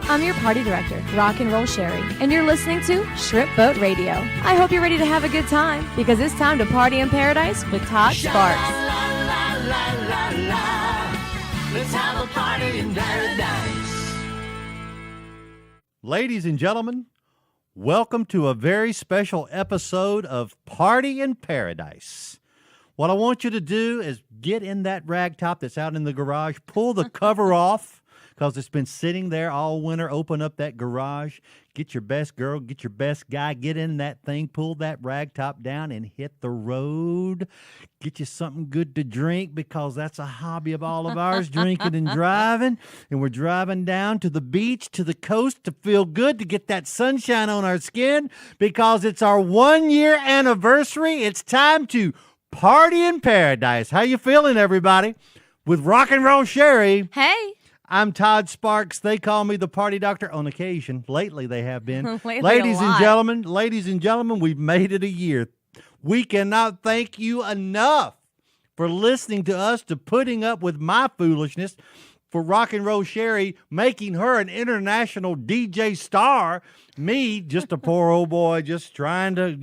I'm your party director, Rock&Roll Cheri, and you're listening to Shrimp Boat Radio. I hope you're ready to have a good time, because it's time to party in paradise with Todd Sparks. Let's have a party in paradise. Ladies and gentlemen, welcome to a very special episode of Party in Paradise. What I want you to do is get in that rag top that's out in the garage, pull the cover off, because it's been sitting there all winter. Open up that garage, get your best girl, get your best guy, get in that thing, pull that rag top down and hit the road. Get you something good to drink, because that's a hobby of all of ours, drinking and driving. And we're driving down to the beach, to the coast, to feel good, to get that sunshine on our skin, because it's our 1-year anniversary. It's time to party in paradise. How you feeling, everybody? With Rock&Roll Cheri. Hey. I'm Todd Sparks. They call me the party doctor on occasion. Lately, they have been. Ladies and gentlemen, we've made it a year. We cannot thank you enough for listening to us, to putting up with my foolishness, for Rock&Roll Cheri making her an international DJ star. Me, just a poor old boy, just trying to,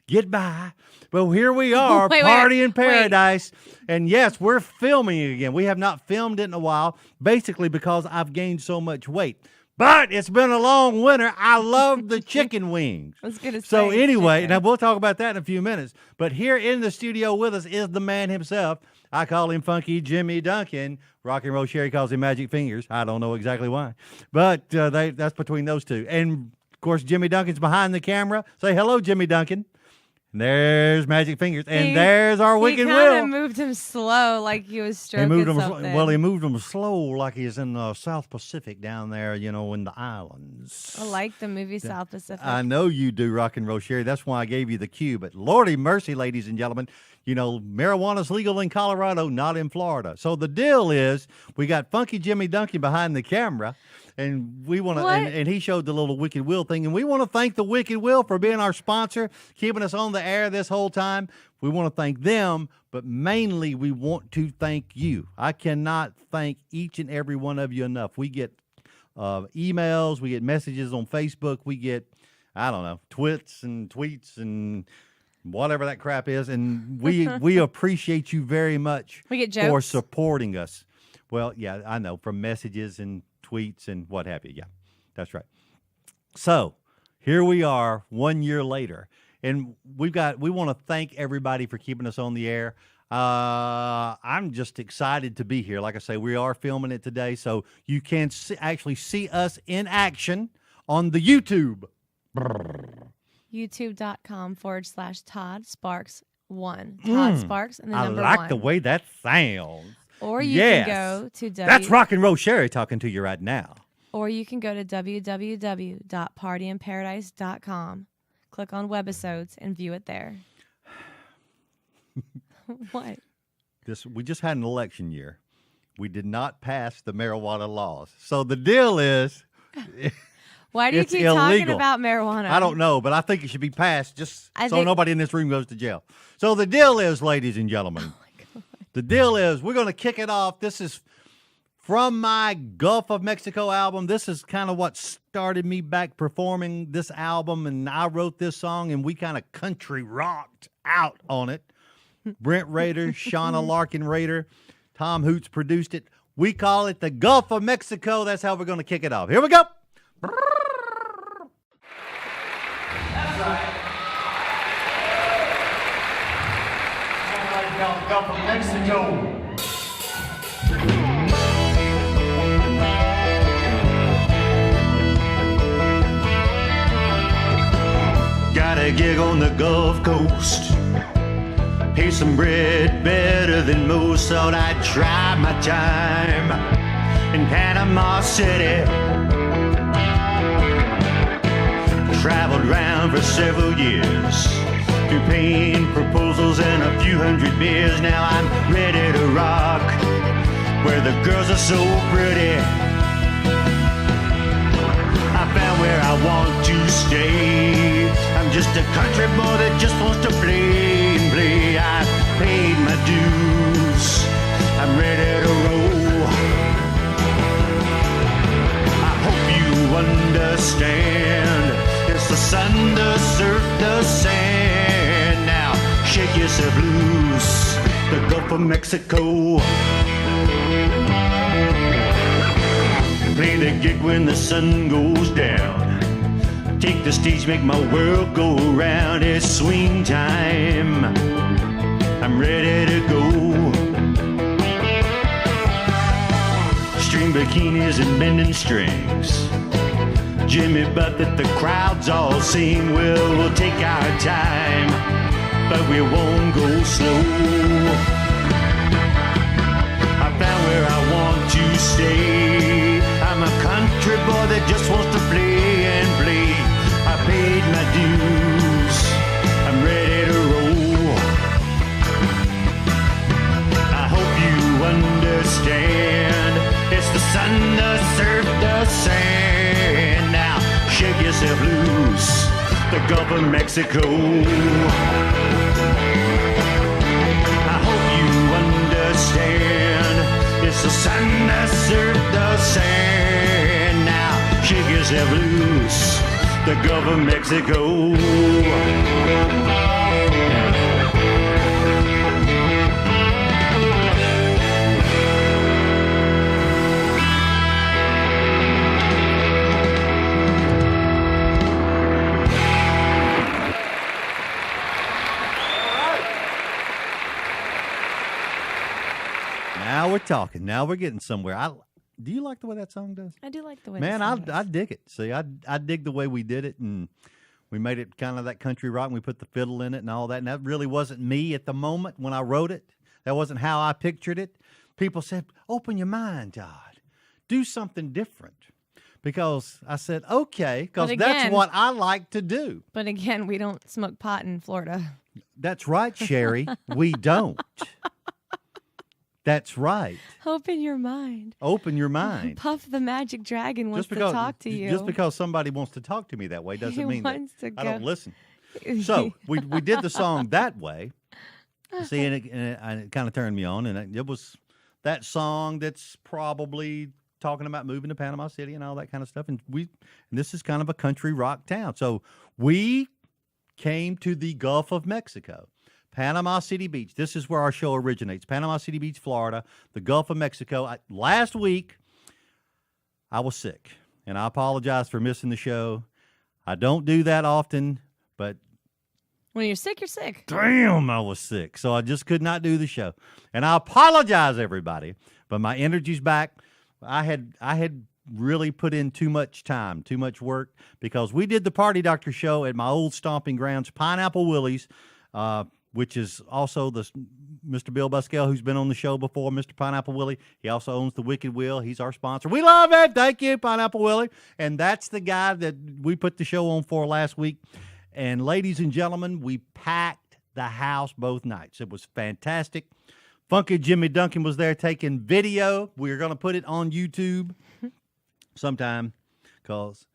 get by. Well, here we are, party in paradise. And yes, we're filming again. We have not filmed it in a while, basically because I've gained so much weight. But it's been a long winter. I love the chicken wings. I was going to say. So anyway, now we'll talk about that in a few minutes. But here in the studio with us is the man himself. I call him Funky Jimmy Duncan. Rock&Roll Cheri calls him Magic Fingers. I don't know exactly why. But that's between those two. And, of course, Jimmy Duncan's behind the camera. Say hello, Jimmy Duncan. And there's Magic Fingers. And there's our Wicked Will. He kind of moved him slow, like he was stroking something. Well, he moved him slow like he's in the South Pacific down there, in the islands. I like the movie South Pacific. I know you do, Rock&Roll Cheri. That's why I gave you the cue. But Lordy mercy, ladies and gentlemen, marijuana's legal in Colorado, not in Florida. So the deal is we got Funky Jimmy Duncan behind the camera. And we want to, and he showed the little Wicked Will thing. And we want to thank the Wicked Will for being our sponsor, keeping us on the air this whole time. We want to thank them, but mainly we want to thank you. I cannot thank each and every one of you enough. We get emails, we get messages on Facebook, we get, twits and tweets and whatever that crap is. And we appreciate you very much we get jokes for supporting us. Well, yeah, I know, from messages and tweets and what have you. Yeah, that's right. So here we are 1 year later, and we want to thank everybody for keeping us on the air. I'm just excited to be here. Like I say, we are filming it today, so you can actually see us in action on the YouTube. YouTube.com/Todd Sparks 1. Todd Sparks and the number 1. I like the way that sounds. Or you can go to That's Rock&Roll Cheri talking to you right now. Or you can go to www.partyinparadise.com, click on Webisodes, and view it there. What? We just had an election year. We did not pass the marijuana laws. So the deal is... Why do you keep talking about marijuana? I don't know, but I think it should be passed just so nobody in this room goes to jail. So the deal is, ladies and gentlemen... The deal is we're going to kick it off. This is from my Gulf of Mexico album. This is kind of what started me back performing this album, and I wrote this song, and we kind of country rocked out on it. Brent Rader, Shauna Larkin Rader, Tom Hoots produced it. We call it the Gulf of Mexico. That's how we're going to kick it off. Here we go. That's right. Gulf of Mexico. Got a gig on the Gulf Coast. Pay some bread better than most. Thought I'd try my time in Panama City. Traveled around for several years, through pain, proposals, and a few hundred beers. Now I'm ready to rock, where the girls are so pretty. I found where I want to stay. I'm just a country boy that just wants to play and play. I paid my dues, I'm ready to roll. I hope you yourself loose. The Gulf of Mexico. Play the gig when the sun goes down. Take the stage, make my world go round. It's swing time. I'm ready to go. String bikinis and bending strings. Jimmy Buffett, the crowds all sing. Well, we'll take our time, but we won't go slow. I found where I want to stay. I'm a country boy that just wants to play and play. I paid my dues. I'm ready to roll. I hope you understand. It's the sun, the surf, the sand. Now shake yourself loose. The Gulf of Mexico. I hope you understand. It's the sun, the surf, the sand. Now shake yourself loose. The Gulf of Mexico. Now we're talking. Now we're getting somewhere. Do you like the way that song does? I do like the way. Man, that song I dig it. See, I dig the way we did it, and we made it kind of that country rock, and we put the fiddle in it and all that. And that really wasn't me at the moment when I wrote it. That wasn't how I pictured it. People said, "Open your mind, Todd. Do something different." Because I said, "Okay," because that's what I like to do. But again, we don't smoke pot in Florida. That's right, Cheri. We don't. That's right. Open your mind. Open your mind. Puff the magic dragon wants to talk to you. Just because somebody wants to talk to me that way doesn't mean that I don't listen. So we did the song that way. See, and it kind of turned me on, and it was that song that's probably talking about moving to Panama City and all that kind of stuff. And this is kind of a country rock town. So we came to the Gulf of Mexico. Panama City Beach. This is where our show originates. Panama City Beach, Florida, the Gulf of Mexico. Last week, I was sick, and I apologize for missing the show. I don't do that often, but when you're sick, you're sick. Damn, I was sick, so I just could not do the show. And I apologize, everybody, but my energy's back. I had really put in too much time, too much work, because we did the Party Doctor show at my old stomping grounds, Pineapple Willie's, which is also the Mr. Bill Buscell, who's been on the show before, Mr. Pineapple Willie. He also owns the Wicked Wheel. He's our sponsor. We love it. Thank you, Pineapple Willie. And that's the guy that we put the show on for last week. And ladies and gentlemen, we packed the house both nights. It was fantastic. Funky Jimmy Duncan was there taking video. We're going to put it on YouTube sometime because,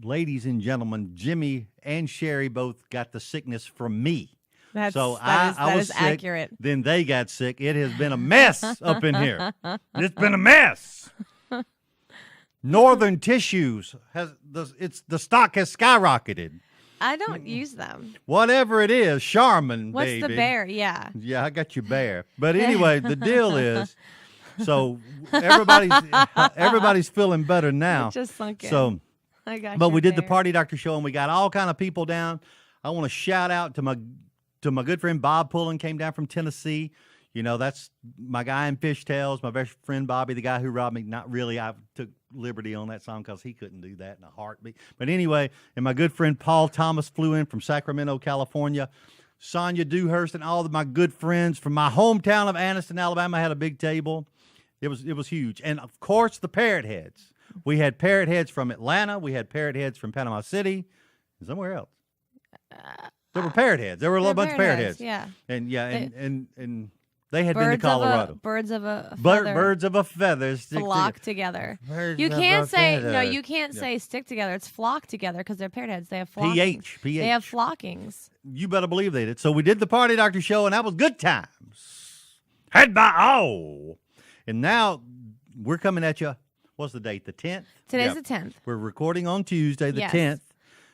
ladies and gentlemen, Jimmy and Cheri both got the sickness from me. I was sick, accurate. Then they got sick. It has been a mess up in here. It's been a mess. Northern Tissues the stock has skyrocketed. I don't use them. Whatever it is, Charmin, What's baby. the bear? Yeah. Yeah, I got your bear. But anyway, the deal is, so everybody's feeling better now. It just sunk in. So, I got. But we did the Party Doctor show, and we got all kind of people down. I want to shout out to my good friend Bob Pullen, came down from Tennessee. You know, that's my guy in Fishtails, my best friend Bobby, the guy who robbed me. Not really. I took liberty on that song because he couldn't do that in a heartbeat. But anyway, and my good friend Paul Thomas flew in from Sacramento, California. Sonia Dewhurst and all of my good friends from my hometown of Anniston, Alabama had a big table. It was huge. And, of course, the Parrot Heads. We had Parrot Heads from Atlanta. We had Parrot Heads from Panama City and somewhere else. There were Parrot Heads. There were a bunch of Parrot Heads. Yeah. And and they had been to Colorado. Birds of a feather. Birds of a feather flock together. You can't say stick together. It's flock together because they're Parrot Heads. They have flockings. PH. They have flockings. You better believe they did. So we did the Party Doctor show, and that was good times. Had by all. And now we're coming at you. What's the date? The 10th? Today's the 10th. We're recording on Tuesday, the 10th.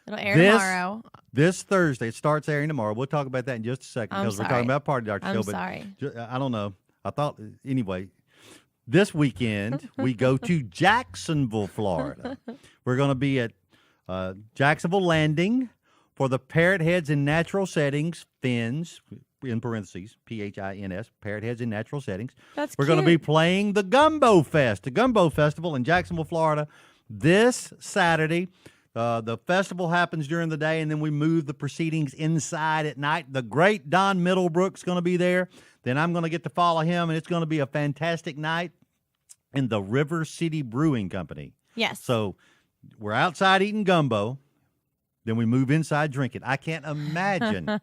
It'll air tomorrow. This Thursday. It starts airing tomorrow. We'll talk about that in just a second because we're talking about Party Doctor Show. I'm sorry. I don't know. I thought, anyway, this weekend we go to Jacksonville, Florida. We're going to be at Jacksonville Landing for the Parrot Heads in Natural Settings, FINS, in parentheses, PHINS, Parrot Heads in Natural Settings. We're going to be playing the Gumbo Fest, the Gumbo Festival in Jacksonville, Florida, this Saturday. The festival happens during the day, and then we move the proceedings inside at night. The great Don Middlebrook's going to be there. Then I'm going to get to follow him, and it's going to be a fantastic night in the River City Brewing Company. Yes. So we're outside eating gumbo. Then we move inside drinking. I can't imagine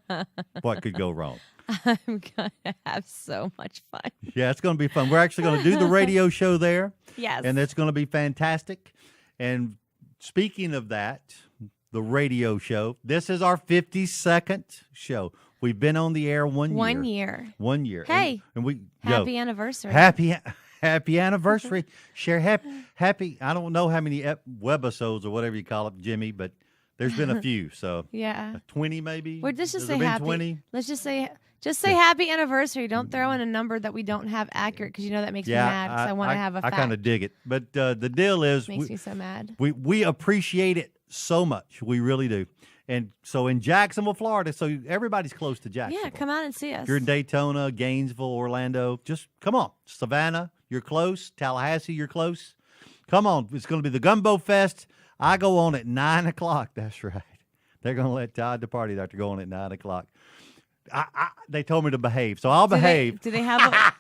what could go wrong. I'm going to have so much fun. Yeah, it's going to be fun. We're actually going to do the radio show there. Yes. And it's going to be fantastic. And speaking of that, the radio show, this is our 52nd show. We've been on the air 1 year. 1 year. 1 year. Hey, and we happy anniversary. Happy anniversary. Share happy. I don't know how many webisodes or whatever you call it, Jimmy, but there's been a few. So yeah, 20 maybe. Well, just Has say there been happy. 20? Let's just say happy anniversary. Don't throw in a number that we don't have accurate because you know that makes me mad. Because I want to have a fact. I kind of dig it, but the deal is, makes me so mad. We appreciate it so much. We really do. And so in Jacksonville, Florida, so everybody's close to Jacksonville. Yeah, come out and see us. If you're in Daytona, Gainesville, Orlando, just come on. Savannah, you're close. Tallahassee, you're close. Come on. It's going to be the Gumbo Fest. I go on at 9 o'clock. That's right. They're going to let Todd, the party doctor, go on at 9 o'clock. They told me to behave, so I'll behave. Do they have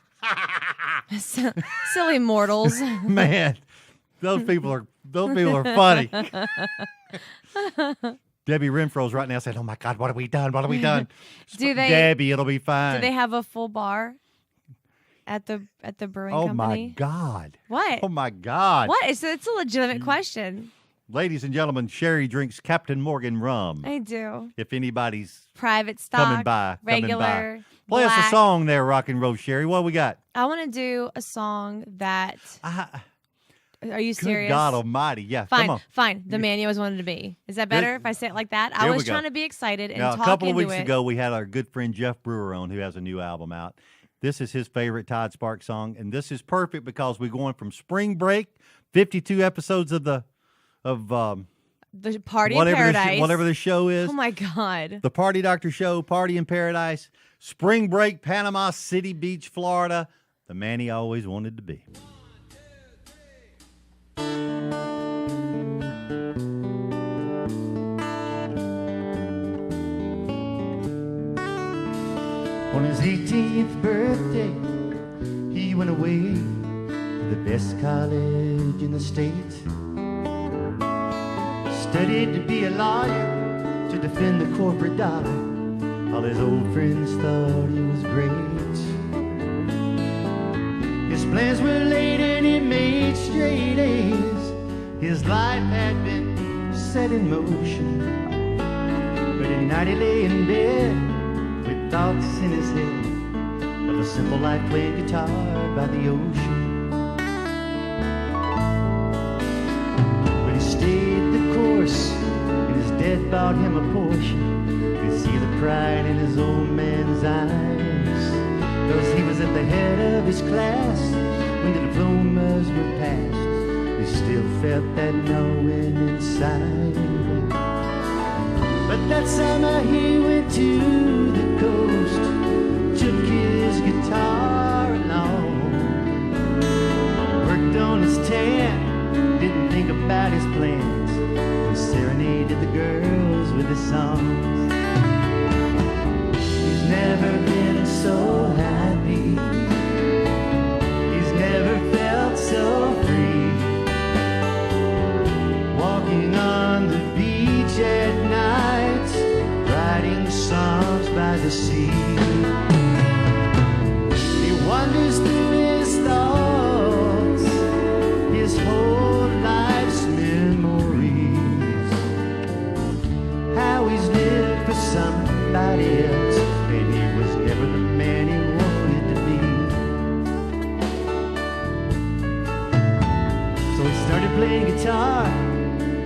silly mortals? Man, those people are funny. Debbie Renfro's right now saying, "Oh my God, what have we done? What have we done?" Debbie, it'll be fine. Do they have a full bar at the brewing company? Oh my God! What? Oh my God! What? It's a legitimate question. Ladies and gentlemen, Cheri drinks Captain Morgan rum. I do. If anybody's private stock, coming by, regular, play black. us a song there, Rock&Roll Cheri. What we got? I want to do a song that. Are you serious? Good God Almighty! Yeah, fine, come on. Fine. The man you always wanted to be. Is that better if I say it like that? I was trying to be excited and now, talk a couple of into weeks it. ago, we had our good friend Jeff Brewer on, who has a new album out. This is his favorite Todd Sparks song, and this is perfect because we're going from spring break, 52 episodes of the Party in Paradise. Whatever the show is. Oh, my God. The Party Doctor Show, Party in Paradise, spring break, Panama City Beach, Florida. The man he always wanted to be. On his 18th birthday, he went away to the best college in the state. Studied to be a lawyer, to defend the corporate dollar. All his old friends thought he was great. His plans were laid and he made straight A's. His life had been set in motion. But at night he lay in bed with thoughts in his head of a simple life playing guitar by the ocean. But he stayed the course, and his death bought him a Porsche. You could see the pride in his old man's eyes, 'cause he was at the head of his class when the diplomas were passed. He still felt that knowing inside. But that summer he went to the coast, took his guitar along, worked on his tan, didn't think about his plans, and serenaded the girls with his songs. He's never been so happy, he's never felt so free, walking on the beach at night, writing songs by the sea. He wanders through his thoughts, his whole life's memories, how he's lived for somebody else, and he was never the man he wanted to be. So he started playing guitar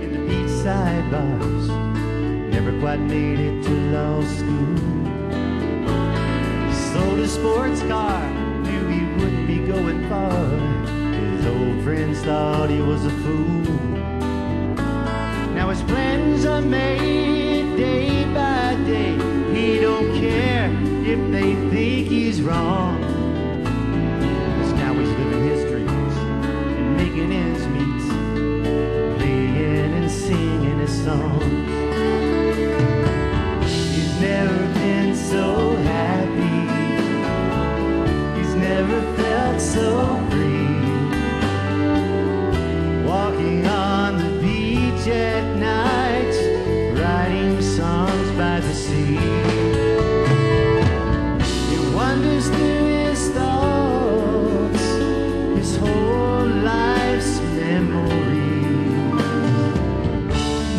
in the beachside bars, never quite made it to law school. Sold a sports car, knew he wouldn't be going far. His old friends thought he was a fool. Now his plans are made day by day. He don't care if they think he's wrong. 'Cause now he's living his dreams and making ends meet, playing and singing his songs. He's never been so happy. He's never felt so free. Walking on the beach at night, writing songs by the sea. He wanders through his thoughts, his whole life's memories.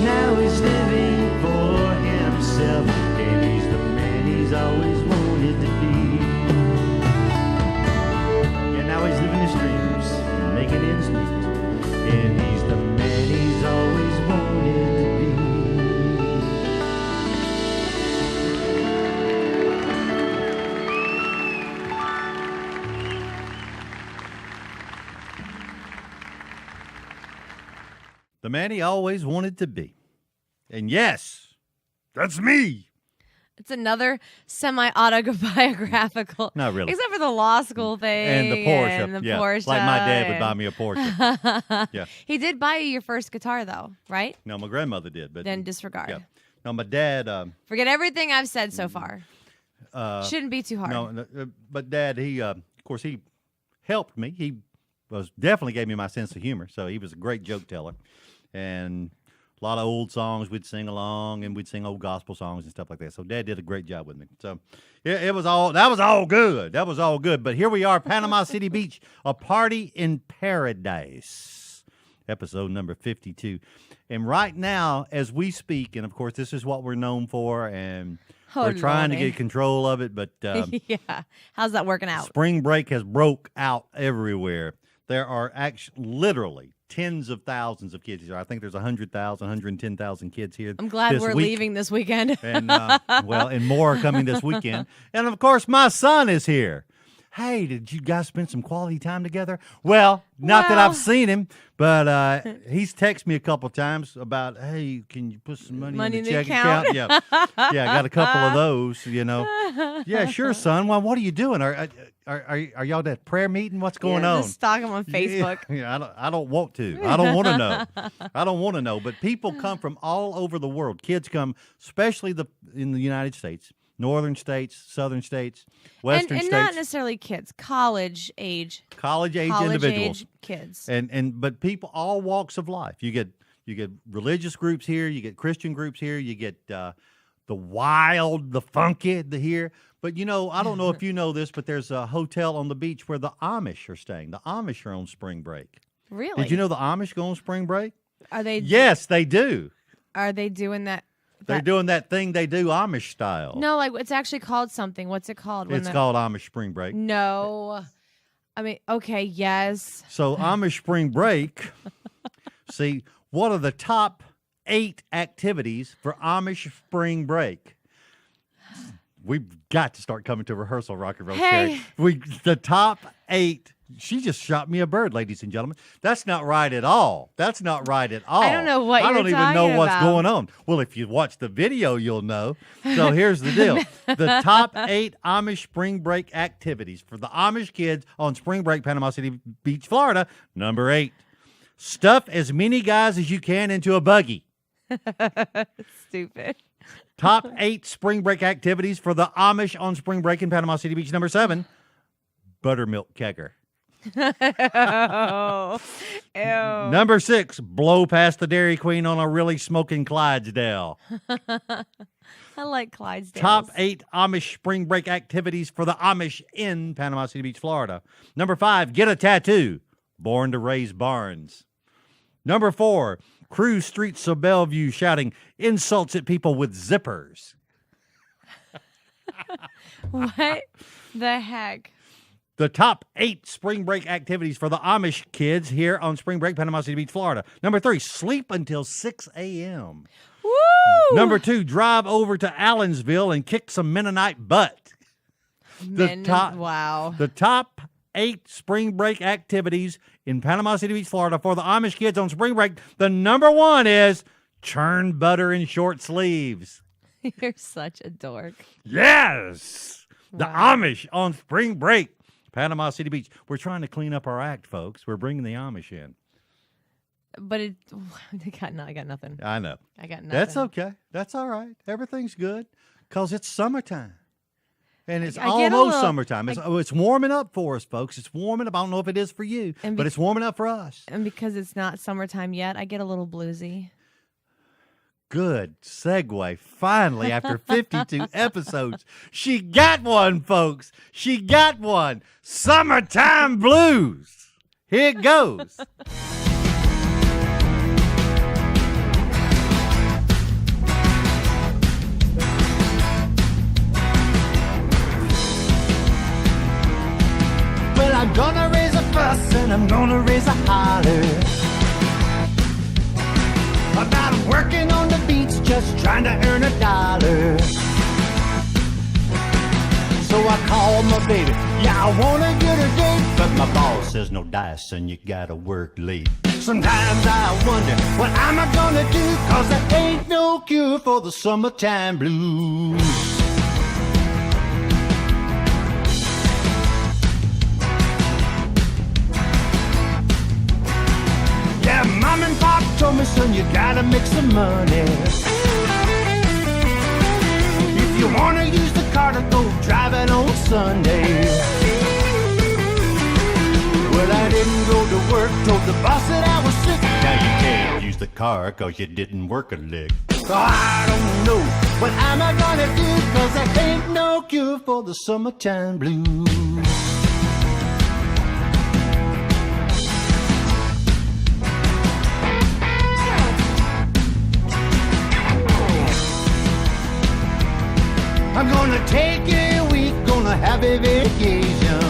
Now he's living for himself, and he's the man he's always wanted to be. Yeah, now he's living his dreams and making ends meet, and he's the man he's always wanted to be. The man he always wanted to be. And yes, that's me. It's another semi-autobiographical. Not really. Except for the law school thing. And the Porsche. And the yeah. Porsche. Like my dad would buy me a Porsche. Yeah. He did buy you your first guitar, though, right? No, my grandmother did. But Then disregard. yeah. No, my dad. Forget everything I've said so far. Shouldn't be too hard. No, but Dad, he, of course, he helped me. He definitely gave me my sense of humor. So he was a great joke teller. And a lot of old songs we'd sing along, and we'd sing old gospel songs and stuff like that. So Dad did a great job with me. So that was all good. That was all good. But here we are, Panama City Beach, a party in paradise, episode number 52. And right now, as we speak, and of course, this is what we're known for, and we're trying to get control of it, but yeah, how's that working out? Spring break has broke out everywhere. There are actually literally tens of thousands of kids here. I think there's 100,000, 110,000 kids here. I'm glad we're leaving this weekend. And and more are coming this weekend. And of course, my son is here. Hey, did you guys spend some quality time together? Well, not that I've seen him, but he's texted me a couple times about, hey, can you put some money in the checking account? Yeah, I got a couple of those. Yeah, sure, son. Well, what are you doing? Are y'all at prayer meeting? What's going on? Just stalk him on Facebook. Yeah, I don't want to. I don't want to know. I don't want to know. But people come from all over the world. Kids come, especially in the United States. Northern states, southern states, western states. And not necessarily kids, college age individuals. Kids. But people, all walks of life. You get religious groups here, you get Christian groups here, you get the wild, the funky here. But I don't know if you know this, but there's a hotel on the beach where the Amish are staying. The Amish are on spring break. Really? Did you know the Amish go on spring break? Are they? Yes, they do. Are they doing that? They're doing that thing they do Amish style. No, like it's actually called something. What's it called? It's called Amish Spring Break. No. I mean, okay, yes. So Amish Spring Break, see, what are the top 8 activities for Amish Spring Break? We've got to start coming to rehearsal, Rock&Roll Cheri. The top 8. She just shot me a bird, ladies and gentlemen. That's not right at all. I don't know what I don't even know what's going on. Well, if you watch the video, you'll know. So here's the deal. The top 8 Amish spring break activities for the Amish kids on spring break, Panama City Beach, Florida. Number 8, stuff as many guys as you can into a buggy. Stupid. Top 8 spring break activities for the Amish on spring break in Panama City Beach. Number 7, buttermilk kegger. Oh, ew. Number 6, blow past the Dairy Queen on a really smoking Clydesdale. I like Clydesdales. Top 8 Amish spring break activities for the Amish in Panama City Beach, Florida. Number 5, get a tattoo. Born to raise barns. Number 4, cruise streets of Bellevue shouting insults at people with zippers. What the heck? The top 8 spring break activities for the Amish kids here on spring break, Panama City Beach, Florida. Number 3, sleep until 6 a.m. Woo! Number 2, drive over to Allensville and kick some Mennonite butt. Wow. The top 8 spring break activities in Panama City Beach, Florida for the Amish kids on spring break. The number 1 is churn butter in short sleeves. You're such a dork. Yes. The Wow. Amish on spring break. Panama City Beach. We're trying to clean up our act, folks. We're bringing the Amish in. But I got nothing. I know. I got nothing. That's okay. That's all right. Everything's good because it's summertime. And it's I get a almost little- summertime. It's warming up for us, folks. It's warming up. I don't know if it is for you, but it's warming up for us. And because it's not summertime yet, I get a little bluesy. Good segue. Finally, after 52 episodes, she got one, folks. She got one. Summertime Blues. Here it goes. Well, I'm gonna raise a fuss and I'm gonna raise a holler about working on the beach, just trying to earn a dollar. So I called my baby, yeah, I wanna get a date, but my boss says no dice and you gotta work late. Sometimes I wonder, what am I gonna do? Cause there ain't no cure for the summertime blues. Yeah, Mom and Pop told me, son, you gotta make some money. If you wanna use the car to go driving on Sunday. Well, I didn't go to work, told the boss that I was sick. Now you can't use the car cause you didn't work a lick. So I don't know, what am I gonna do? Cause there ain't no cure for the summertime blues. I'm gonna take a week, gonna have a vacation.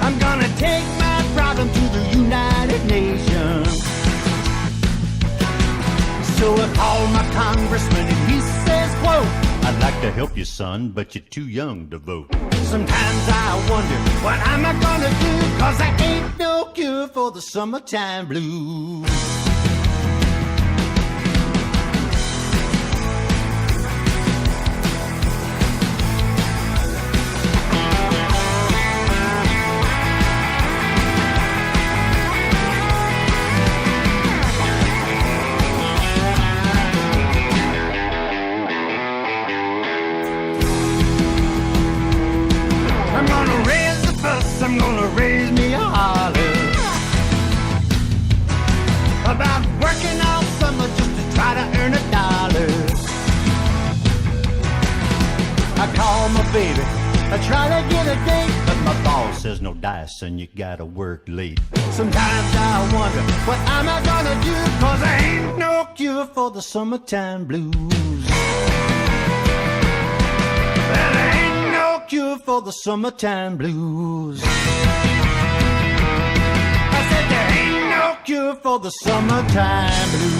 I'm gonna take my problem to the United Nations. So I called my congressman and he says, quote, I'd like to help you, son, but you're too young to vote. Sometimes I wonder, what am I gonna do? Cause there ain't no cure for the summertime blues. I'm gonna raise me a holler about working all summer just to try to earn a dollar. I call my baby, I try to get a date, but my boss says no dice and you gotta work late. Sometimes I wonder, what am I gonna do? Cause there ain't no cure for the summertime blues. Well, there ain't no cure for the summertime blues. I said there ain't no cure for the summertime blues.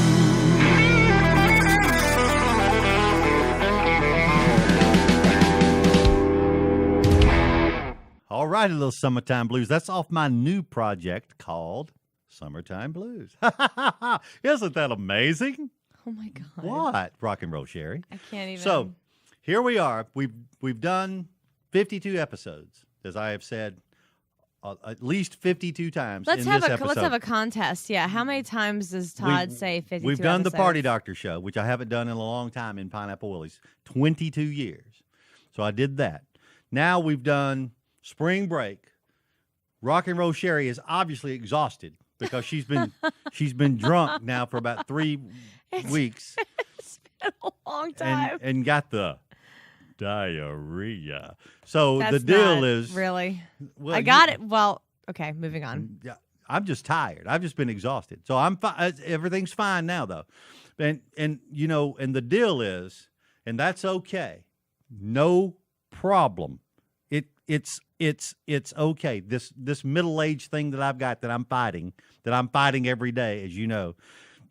All righty, little Summertime Blues. That's off my new project called Summertime Blues. Isn't that amazing? Oh my God. What? Rock&Roll Cheri. I can't even. So here we are. We've done 52 episodes, as I have said at least 52 times let's in have this a episode. let's have a contest. Yeah, how many times does Todd say 52? We've done the episodes? Party Doctor show, which I haven't done in a long time in Pineapple Willie's, 22 years. So I did that. Now we've done Spring Break. Rock&Roll Cheri is obviously exhausted because she's been drunk now for about 3 weeks It's been a long time. and got the diarrhea. So That's the deal not is really. well, I got it. Well, okay, moving on. Yeah, I'm just tired. I've just been exhausted. So I'm fine. Everything's fine now, though. And you know, and the deal is, and that's okay. No problem. It's okay. This middle-aged thing that I've got that I'm fighting every day, as you know.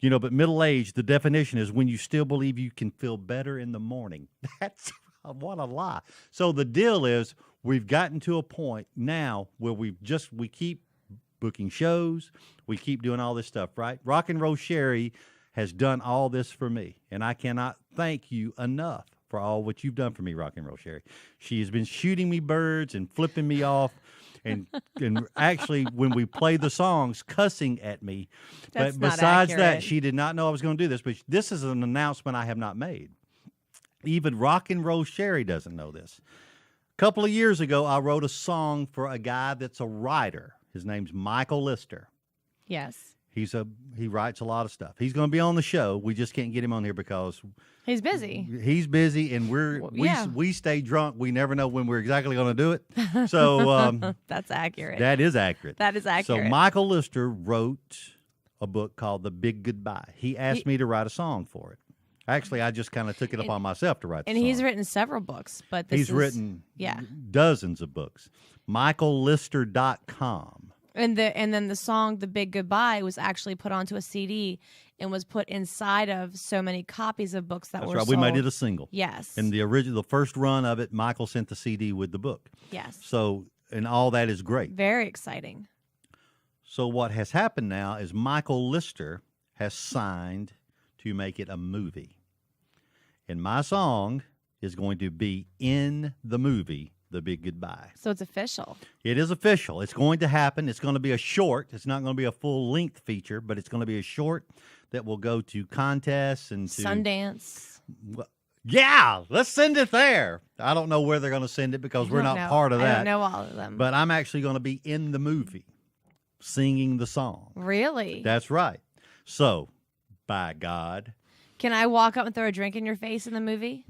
But middle-aged, the definition is when you still believe you can feel better in the morning. That's what a lie. So the deal is we've gotten to a point now where we keep booking shows. We keep doing all this stuff, right? Rock&Roll Cheri has done all this for me, and I cannot thank you enough for all what you've done for me, Rock&Roll Cheri. She has been shooting me birds and flipping me off. And actually, when we play the songs, cussing at me. That's but not besides that, accurate. she did not know I was going to do this. But this is an announcement I have not made. Even Rock&Roll Cheri doesn't know this. A couple of years ago, I wrote a song for a guy that's a writer. His name's Michael Lister. Yes. He writes a lot of stuff. He's going to be on the show. We just can't get him on here because He's busy. he's busy, and yeah. we stay drunk. We never know when we're exactly going to do it. So That's accurate. that is accurate. That is accurate. So Michael Lister wrote a book called The Big Goodbye. He asked me to write a song for it. Actually, I just kind of took it upon myself to write the and song. he's written several books, but He's written yeah. dozens of books. MichaelLister.com. And then the song "The Big Goodbye" was actually put onto a CD and was put inside of so many copies of books that That's were right. sold. We made it a single. Yes. And the first run of it, Michael sent the CD with the book. Yes. So, and all that is great. Very exciting. So what has happened now is Michael Lister has signed to make it a movie. And my song is going to be in the movie, The Big Goodbye. So it's official. It is official. It's going to happen. It's going to be a short. It's not going to be a full-length feature, but it's going to be a short that will go to contests and to Sundance. Yeah, let's send it there. I don't know where they're going to send it because we're not part of that. I don't know all of them. But I'm actually going to be in the movie singing the song. Really? That's right. So, by God. Can I walk up and throw a drink in your face in the movie?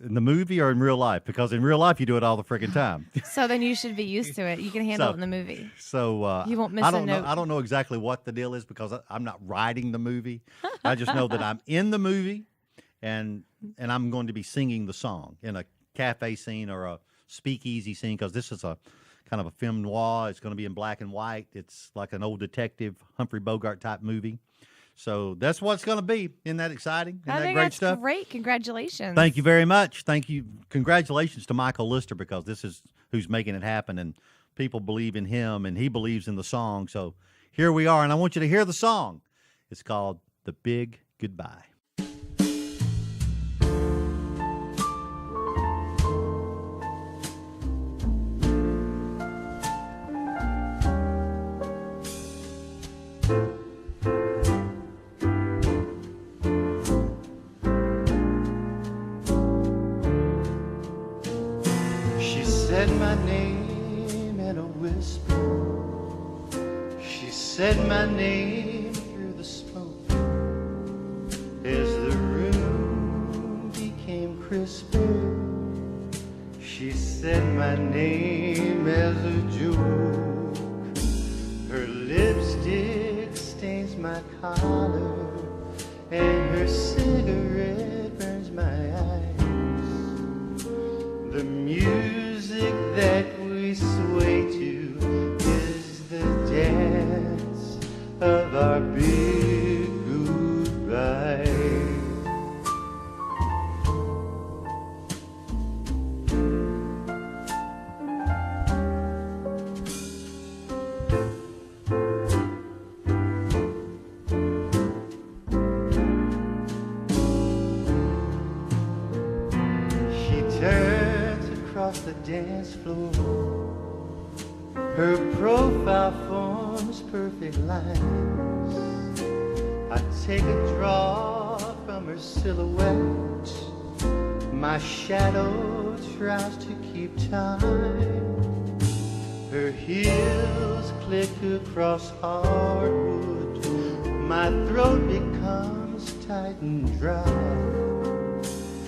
In the movie or in real life? Because in real life, you do it all the freaking time. So then you should be used to it. You can handle it in the movie. So You won't miss I a don't know. note. I don't know exactly what the deal is because I'm not writing the movie. I just know that I'm in the movie, and I'm going to be singing the song in a cafe scene or a speakeasy scene because this is a kind of a film noir. It's going to be in black and white. It's like an old detective Humphrey Bogart type movie. So that's what it's going to be. Isn't that exciting? Isn't I that think great that's stuff? great. Congratulations. Thank you very much. Thank you. Congratulations to Michael Lister because this is who's making it happen, and people believe in him, and he believes in the song. So here we are, and I want you to hear the song. It's called The Big Goodbye. Said my name in a whisper. She said my name through the smoke. As the room became crisper, she said my name as a joke. Her lipstick stains my collar, and her cigarette burns my eyes. The music that we sway to is the dance of our big goodbye. She turns across the dance floor. Her profile forms perfect lines. I take a draw from her silhouette. My shadow tries to keep time. Her heels click across hardwood. My throat becomes tight and dry.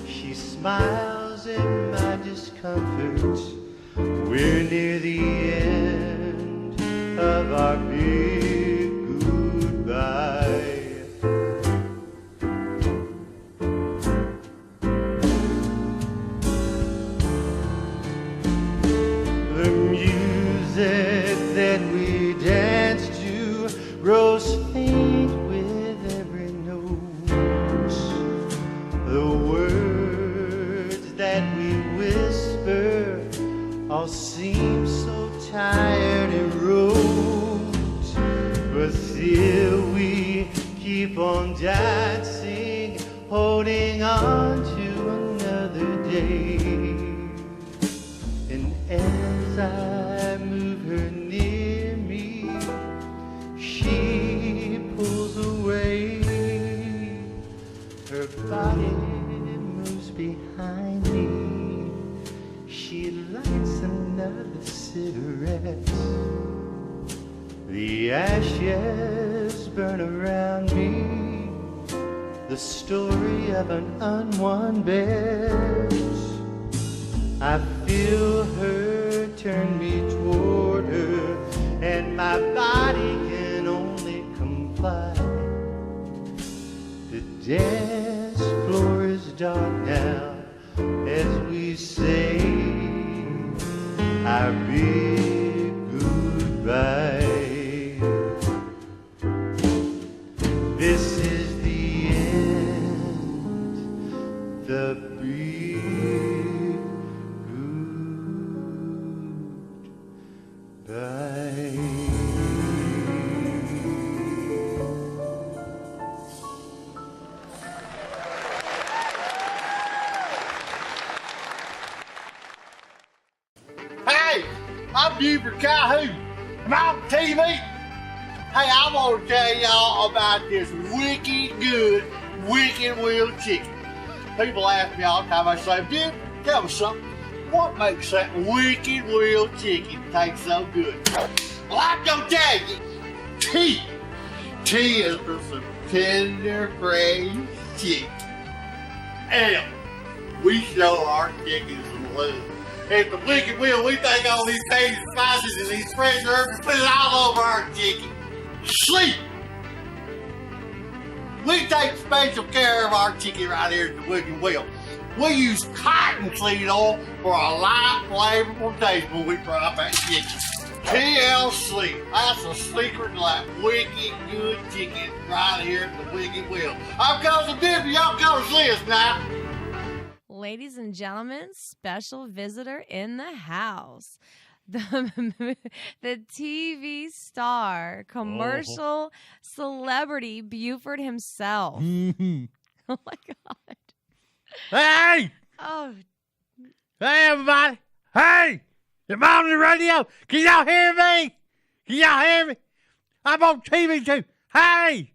She smiles in my discomfort. We're near the end of our big goodbye. The music that we dance to grows faint with tired and roads, but still we keep on dancing, holding on to another day. And as I move her near me, she pulls away. Her body moves behind me. She lights another cigarette. The ashes burn around me. The story of an unwon bet. I feel her turn me toward her, and my body can only comply. The dance floor is dark now as we say our big goodbye. This is the end, the big goodbye. Hey, I'm Buford Calhoun. I'm on TV. Hey, I want to tell y'all about this wicked good Wicked Wheel chicken. People ask me all the time, I say, Buford, tell me something. What makes that Wicked Wheel chicken taste so good? Well, I'm going to tell you. Tea. Tea is for some tender, fresh chicken. And we show our chickens some love. At the Wicked Wheel, we take all these Cajun spices and these fresh herbs and put it all over our chicken. Sleep! We take special care of our chicken right here at the Wicked Wheel. We use cottonseed oil for a light, flavorful taste when we fry up that chicken. TLC, that's a secret to that wicked good chicken right here at the Wicked Wheel. I'm Cousin Biffy, y'all come see us now. Ladies and gentlemen, special visitor in the house. The TV star, commercial celebrity, Buford himself. Mhm. Oh my God. Hey! Oh, Hey, everybody! Hey! Am I on the radio? Can y'all hear me? Can y'all hear me? I'm on TV too. Hey!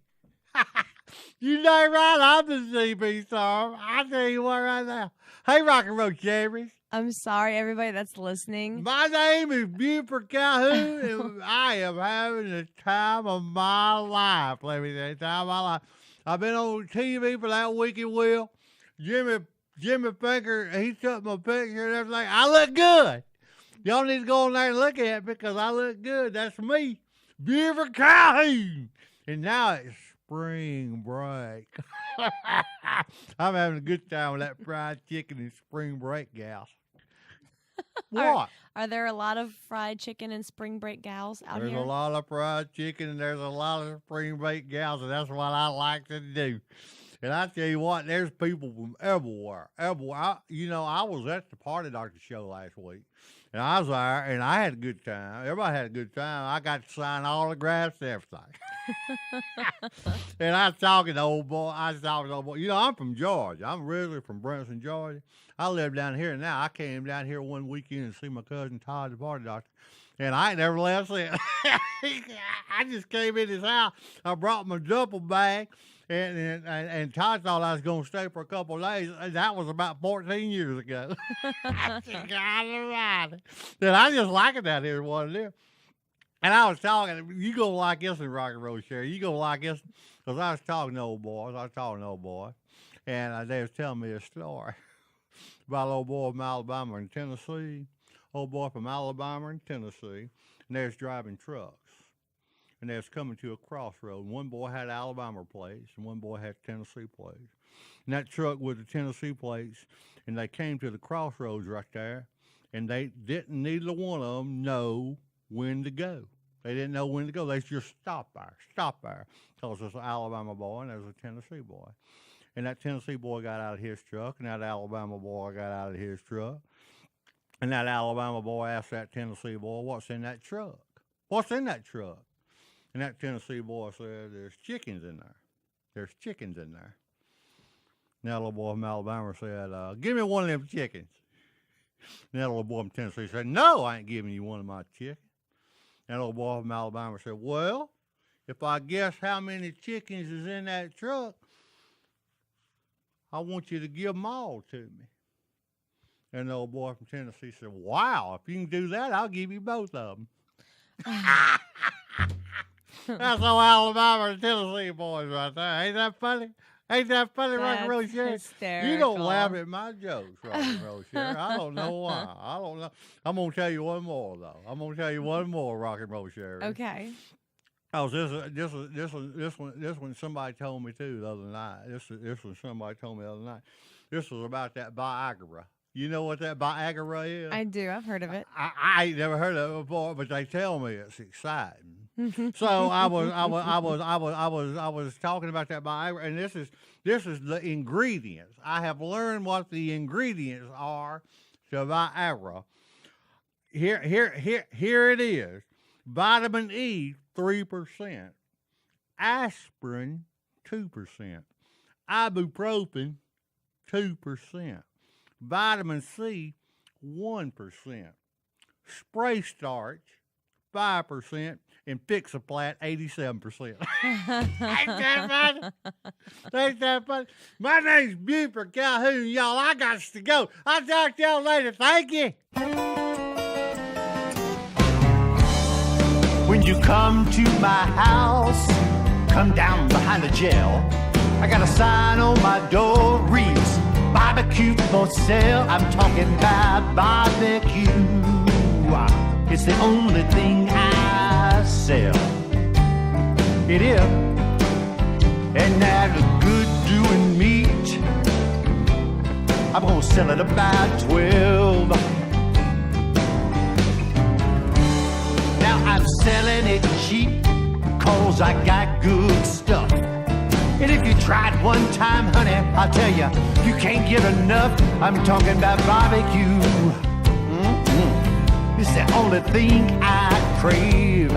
You know right, I'm the TV star. I tell you what right now. Hey, Rock&Roll Cheri. I'm sorry, everybody that's listening. My name is Buford Calhoun, and I am having the time of my life. Let me say, time of my life. I've been on TV for that Wicked Wheel. Jimmy Finker, he took my picture and everything. I look good. Y'all need to go on there and look at it because I look good. That's me, Buford Calhoun. And now it's spring break. I'm having a good time with that fried chicken and spring break gals. What? Are there a lot of fried chicken and spring break gals out There's here? a lot of fried chicken and there's a lot of spring break gals, and that's what I like to do. And I tell you what, there's people from everywhere. I was at the Party Doctor show last week, and I was there, and I had a good time. Everybody had a good time. I got to sign autographs and everything. And I was talking to old boy. I'm from Georgia. I'm originally from Branson, Georgia. I live down here now. I came down here one weekend to see my cousin Todd, the Party Doctor. And I ain't never left since. I just came in his house. I brought my duffel bag. And Todd thought I was going to stay for a couple of days. And that was about 14 years ago. I said, God almighty. Then I just like it out here, what it is. And I was talking, you going to like this in Rock&Roll Cheri. You going to like this. Because I was talking to old boys. And they was telling me a story about an old boy from Alabama and Tennessee. Old boy from Alabama and Tennessee. And they was driving trucks. And they was coming to a crossroad. One boy had Alabama plates, and one boy had Tennessee plates. And that truck with the Tennessee plates, and they came to the crossroads right there, and they didn't, neither one of them know when to go. They didn't know when to go. They just stopped there. Because there's an Alabama boy and there's a Tennessee boy. And that Tennessee boy got out of his truck, and that Alabama boy got out of his truck. And that Alabama boy asked that Tennessee boy, what's in that truck? What's in that truck? And that Tennessee boy said, there's chickens in there. There's chickens in there. And that little boy from Alabama said, give me one of them chickens. And that little boy from Tennessee said, no, I ain't giving you one of my chickens. And that little boy from Alabama said, well, if I guess how many chickens is in that truck, I want you to give them all to me. And the old boy from Tennessee said, wow, if you can do that, I'll give you both of them. That's all Alabama and Tennessee boys right there. Ain't that funny? Ain't that funny, Rock&Roll Cheri? Hysterical. You don't laugh at my jokes, Rock&Roll Cheri. I don't know why. I don't know. I'm going to tell you one more, though. I'm going to tell you one more, Rock&Roll Cheri. Okay. Oh, this one somebody told me too the other night. This one somebody told me the other night. This was about that Viagra. You know what that Viagra is? I do. I've heard of it. I ain't never heard of it before, but they tell me it's exciting. So I was talking about that Viagra, and this is the ingredients. I have learned what the ingredients are to Viagra. Here it is. Vitamin E, 3%. Aspirin, 2%. Ibuprofen, 2%. Vitamin C, 1%. Spray starch, 5%. And Fix-A-Plat, 87%. Ain't that funny? Ain't that funny? My name's Buford, Calhoun, y'all. I got to go. I'll talk to y'all later. Thank you. When you come to my house, come down behind the jail. I got a sign on my door, reads, BBQ for sale. I'm talking about barbecue. It's the only thing I sell. It is. And that good doing meat, I'm gonna sell it about 12. Now I'm selling it cheap, cause I got good stuff. And if you tried one time, honey, I'll tell you, you can't get enough. I'm talking about barbecue. It's the only thing I crave.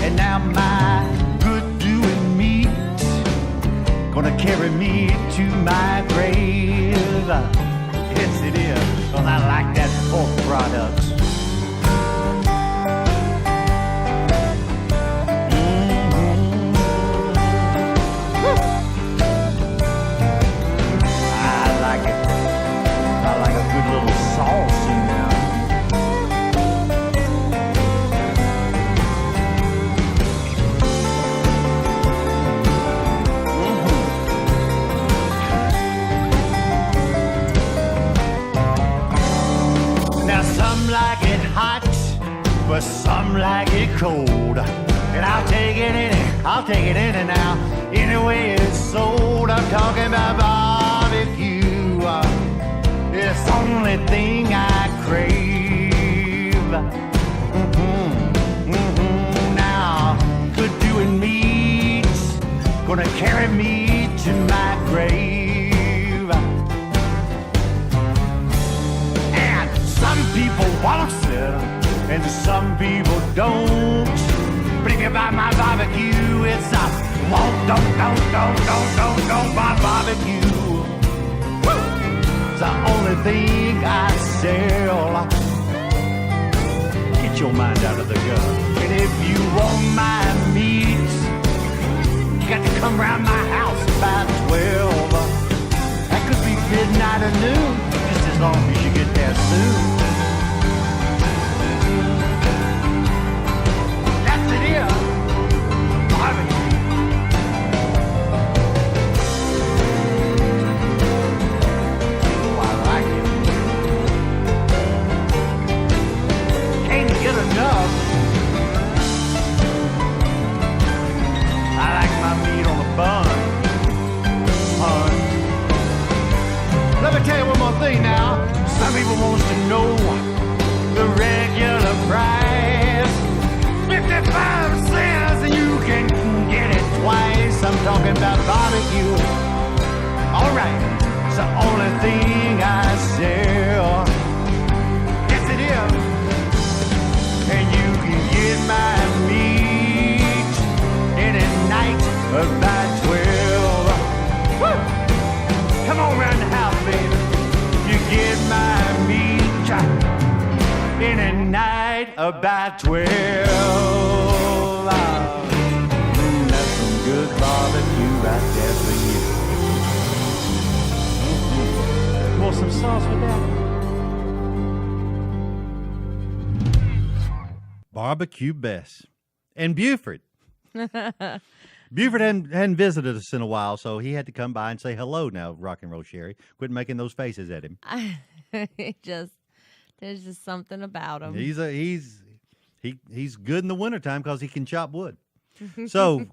And now my good doing meat gonna carry me to my grave. Yes, it is, cause I like that pork product. Sauce in there. Now some like it hot, but some like it cold. And I'll take it in and out. Anyway it's sold. I'm talking about barbecue. It's the only thing I crave. Now, good doing meat's gonna carry me to my grave. And some people want it, and some people don't. But if you buy my barbecue, it's a don't buy barbecue. The only thing I sell. Get your mind out of the gun. And if you want my meat, you got to come round my house about 12. That could be midnight or noon, just as long as you get there soon. That's it here. Barbecue. Get enough. I like my meat on the bun. Let me tell you one more thing now. Some people wants to know the regular price. 55 cents and you can get it twice. I'm talking about barbecue. Alright, it's the only thing I say. right about 12. That's some good barbecue right there for you. Want some sauce with that? BBQ Bess. And Buford. Buford hadn't visited us in a while, so he had to come by and say hello now, Rock&Roll Cheri. Quit making those faces at him. There's just something about him. He's good in the wintertime because he can chop wood. So,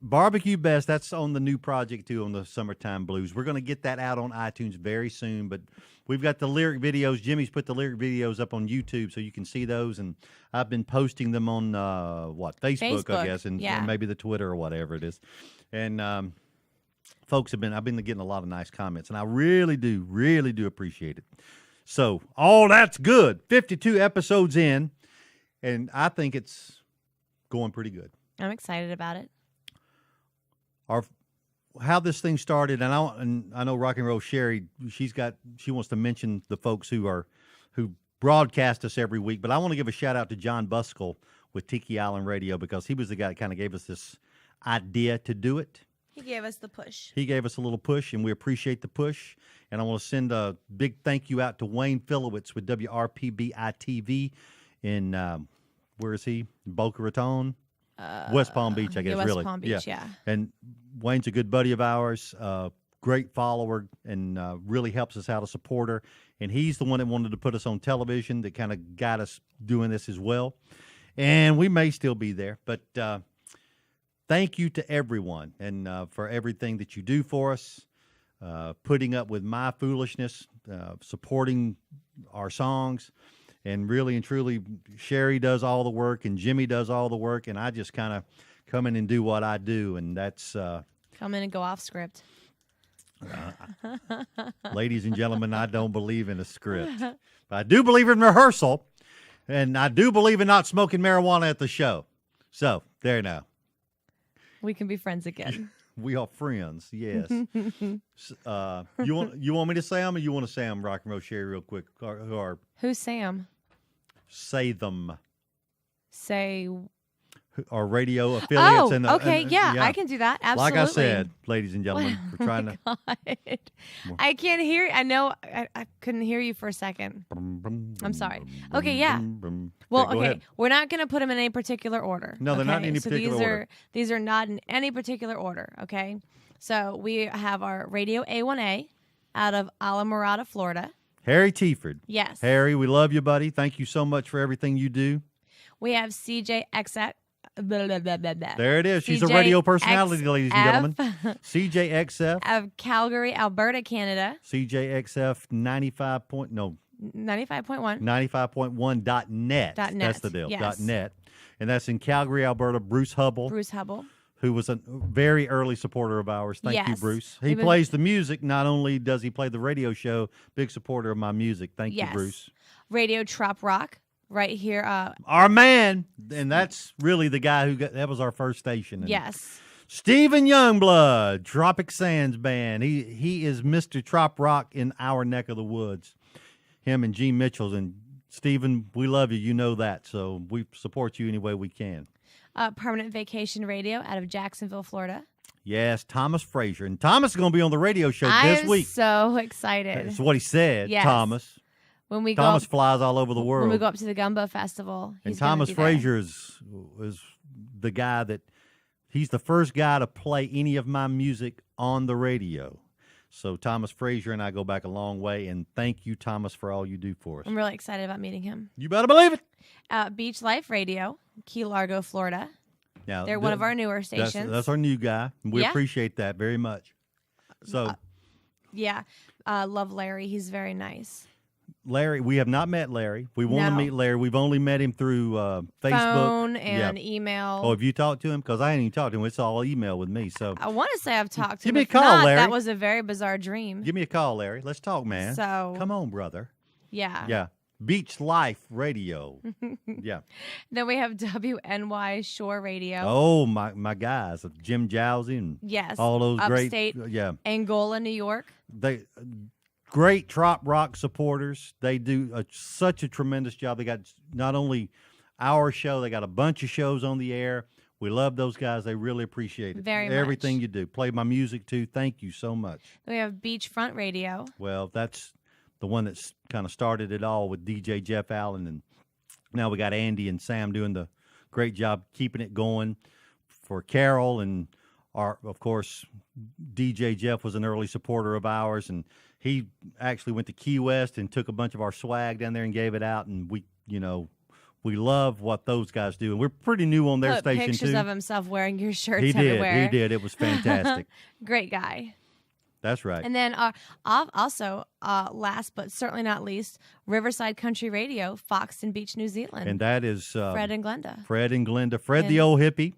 BBQ Bess, that's on the new project too, on the Summertime Blues. We're going to get that out on iTunes very soon, but we've got the lyric videos. Jimmy's put the lyric videos up on YouTube so you can see those, and I've been posting them on Facebook, I guess, and maybe the Twitter or whatever it is. And folks I've been getting a lot of nice comments, and I really do appreciate it. So all that's good. 52 episodes in, and I think it's going pretty good. I'm excited about it. How this thing started, and I know Rock&Roll Cheri, she wants to mention the folks who broadcast us every week, but I want to give a shout out to John Buskell with Tiki Island Radio because he was the guy that kind of gave us this idea to do it. He gave us the push. He gave us a little push, and we appreciate the push. And I want to send a big thank you out to Wayne Filowitz with WRPB-ITV in, where is he? Boca Raton? West Palm Beach, I guess, West really. Palm Beach, yeah. And Wayne's a good buddy of ours, great follower, and really helps us out, a supporter. And he's the one that wanted to put us on television, that kind of got us doing this as well. And we may still be there, but thank you to everyone and for everything that you do for us, putting up with my foolishness, supporting our songs. And really and truly, Cheri does all the work and Jimmy does all the work, and I just kind of come in and do what I do, and that's... come in and go off script. Ladies and gentlemen, I don't believe in a script. But I do believe in rehearsal, and I do believe in not smoking marijuana at the show. So, there now. We can be friends again. We are friends, yes. You want me to say them, or you want to say them, Rock&Roll Cheri, real quick? Who's Sam? Say them. Say... Our radio affiliates. I can do that. Absolutely. Like I said, ladies and gentlemen, we're trying to... I can't hear... I know I couldn't hear you for a second. I'm sorry. Okay, yeah. Well, okay. We're not going to put them in any particular order. No, they're not in any particular order. These are not in any particular order, okay? So we have our Radio A1A out of Alamorada, Florida. Harry Tieford. Yes. Harry, we love you, buddy. Thank you so much for everything you do. We have CJXX. There it is. She's a radio personality, ladies and gentlemen. CJXF of Calgary, Alberta, Canada. CJXF 95.1. 95.1.net. That's the deal. Yes. .net. And that's in Calgary, Alberta. Bruce Hubble. Who was a very early supporter of ours. Thank you, Bruce. He plays the music. Not only does he play the radio show, big supporter of my music. Thank you, Bruce. Radio Trop Rock. Right here. Our man. And that's really the guy that was our first station. And yes. Stephen Youngblood, Tropic Sands Band. He is Mr. Trop Rock in our neck of the woods. Him and Gene Mitchell's. And Stephen, we love you. You know that. So we support you any way we can. Permanent Vacation Radio out of Jacksonville, Florida. Yes, Thomas Frazier. And Thomas is going to be on the radio show this week. I'm so excited. That's what he said, yes. Thomas. When we Thomas flies all over the world. When we go up to the Gumbo Festival. And Thomas Frazier is the guy he's the first guy to play any of my music on the radio. So Thomas Frazier and I go back a long way, and thank you, Thomas, for all you do for us. I'm really excited about meeting him. You better believe it. Beach Life Radio, Key Largo, Florida. Now, they're one of our newer stations. That's our new guy. We appreciate that very much. So, love Larry. He's very nice. Larry, we have not met Larry. We want to meet Larry. We've only met him through Facebook. Phone and email. Oh, have you talked to him? Because I ain't even talked to him. It's all email with me. So I want to say I've talked to him. Give me a call, Larry. That was a very bizarre dream. Give me a call, Larry. Let's talk, man. So come on, brother. Yeah. Yeah. Beach Life Radio. Yeah. Then we have WNY Shore Radio. Oh, my guys. Jim Jowsey and all those Upstate, great. Yeah. Angola, New York. great trop rock supporters. They do such a tremendous job. They got not only our show, they got a bunch of shows on the air. We love those guys. They really appreciate it. Very much. Everything you do. Play my music, too. Thank you so much. We have Beachfront Radio. Well, that's the one that's kind of started it all with DJ Jeff Allen. And now we got Andy and Sam doing the great job keeping it going for Carol. And, of course, DJ Jeff was an early supporter of ours. And he actually went to Key West and took a bunch of our swag down there and gave it out. And we love what those guys do, and we're pretty new on their station too. Pictures of himself wearing your shirts He everywhere. did. It was fantastic. Great guy. That's right. And then also, last but certainly not least, Riverside Country Radio, Foxton Beach, New Zealand. And that is Fred and Glenda. Fred the old hippie,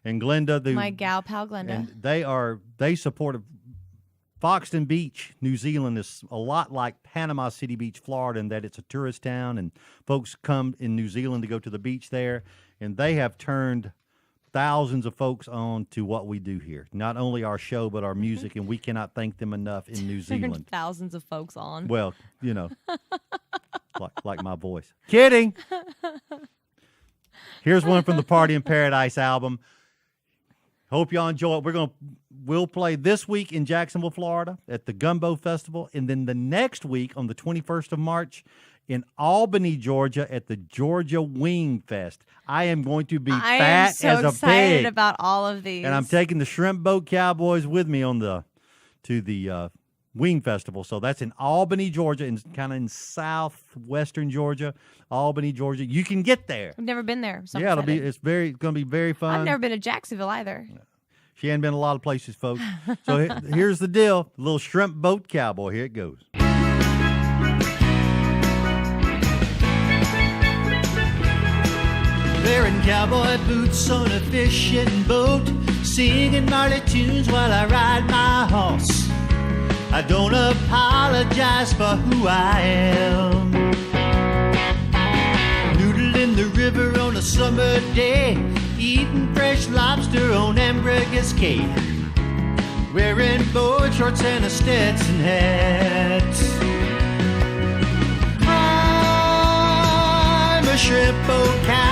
and Glenda my gal pal Glenda. And they support Foxton Beach, New Zealand is a lot like Panama City Beach, Florida, in that it's a tourist town, and folks come in New Zealand to go to the beach there, and they have turned thousands of folks on to what we do here. Not only our show, but our music, and we cannot thank them enough in New Zealand. Thousands of folks on. Well, like my voice. Kidding. Here's one from the Party in Paradise album. Hope y'all enjoy it. We'll play this week in Jacksonville, Florida at the Gumbo Festival, and then the next week on the 21st of March in Albany, Georgia at the Georgia Wing Fest. I am going to be fat as a pig. I am so excited about all of these. And I'm taking the Shrimp Boat Cowboys with me to the Wing Festival. So that's in Albany, Georgia, kind of in southwestern Georgia, Albany, Georgia. You can get there. I've never been there. So yeah, it's going to be very fun. I've never been to Jacksonville either. She hadn't been a lot of places, folks. So here's the deal. A little Shrimp Boat Cowboy. Here it goes. Wearing cowboy boots on a fishing boat, singing gnarly tunes while I ride my horse. I don't apologize for who I am. Noodle in the river on a summer day, eating fresh lobster on Ambrogus Cay, wearing board shorts and a Stetson hat. I'm a shrimp boat cowboy,